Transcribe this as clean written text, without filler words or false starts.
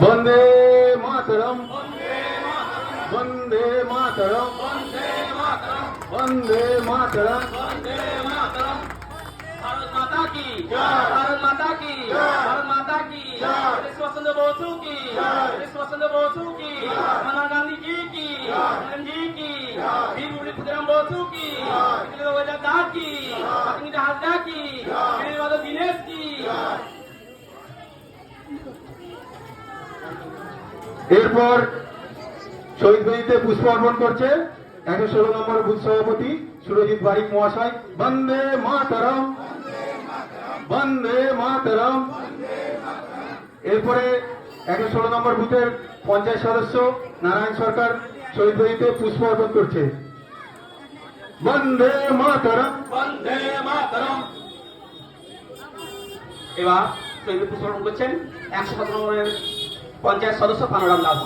বন্দে মাতরম, বন্দে মাতরম, বন্দে মাতরম। भारत माता की भारत माता की भारत माता की स्वतंत्र बोसू की स्वतंत्र बोसू की महात्मा गांधी जी की नेहरू जी की वीर खुदराम बोसू की वजहदार की हाजरा की दिनेश की। এরপর শহীদ বেদিতে পুষ্প অর্পণ করছে 116 নম্বর বুথ সভাপতি সুরজিৎ বারিক মহাশয়। বন্দে মাতরম, বন্দে মাতরম। এরপরে 116 নম্বর বুথের পঞ্চায়েত সদস্য নারায়ণ সরকার শহীদ বেদিতে পুষ্প অর্পণ করছে। বন্দে মাতরম, বন্দে মাতরম। এবার শহীদ পুষ্প অর্পণ করছেন 117 নম্বরের পঞ্চায়েত সদস্য পানোরাম দাস।